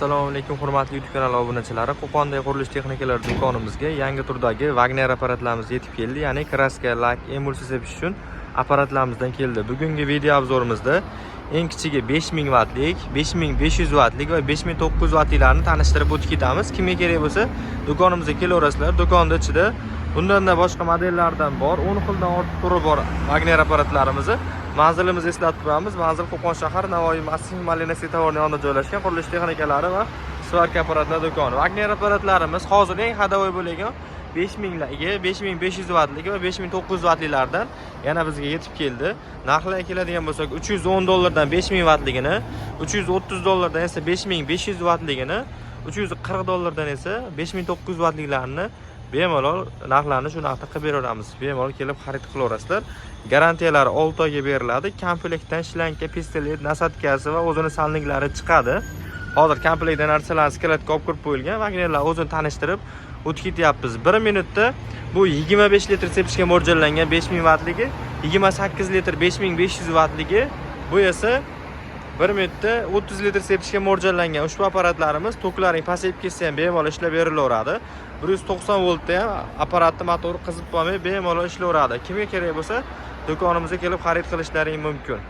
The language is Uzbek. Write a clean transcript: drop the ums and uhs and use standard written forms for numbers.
Assalomu alaykum hurmatli YouTube kanali obunachilari. Qo'qondagi qurilish texnikalari do'konimizga yangi turdagi Wagner apparatlarimiz yetib keldi. Ya'ni kraska, lak, emulsiya sepish uchun apparatlarimizdan keldi. Bugungi video obzorimizda eng kichigi 5000 wattlik, 5500 wattlik va 5900 wattliklarni tanishtirib o'tib ketamiz. Kimga kerak bo'lsa, do'konimizga kelaverasizlar. Do'konda ichida bundan boshqa modellardan bor, 10 xildan ortiq turi bor Wagner apparatlarimizni. Manzilimizni eslatib qo'yamiz. Manzil Qo'qon shahar Navoiy Massiv Malinasi to'g'ri yonida joylashgan qurilish texnikalari va svarka apparatlar do'koni. Wagner apparatlarimiz hozir eng hadovoy bo'lgan 5000larga, 5500 wattlik va 5900 wattliklardan yana bizga yetib keldi. Narxlarga keladigan bo'lsak, $310 dan 5000 wattligini, $330 esa 5500 wattligini, $340 dan esa 5900 wattliklarni bemalol narxlarni shu narxda qilib beraveramiz. Bemalol kelib xarid qilaverasizlar. Garantiyalari 6 oyga beriladi. Komplektdan shlanka, pistolet, nasatkasi va o'zini salniklari chiqadi. Hozir komplektdan narsalarni sklatga olib kirib qo'yilgan. Wagnerlar o'zini tanishtirib o'tib ketyapmiz. 1 minutda bu 25 litr sepishga mo'ljallangan 5000 wattligi, 28 litr 5500 wattligi, bu esa 1 minutda 30 litr sepishga mo'ljallangan ushbu apparatlarimiz toklaring pasayib ketsa ham bemalol ishlab berilaveradi. 190 voltda ham apparatni motori qizib qolmay bemalol ishlayveradi. Kimga kerak bo'lsa, do'konimizga kelib xarid qilishlaring mumkin.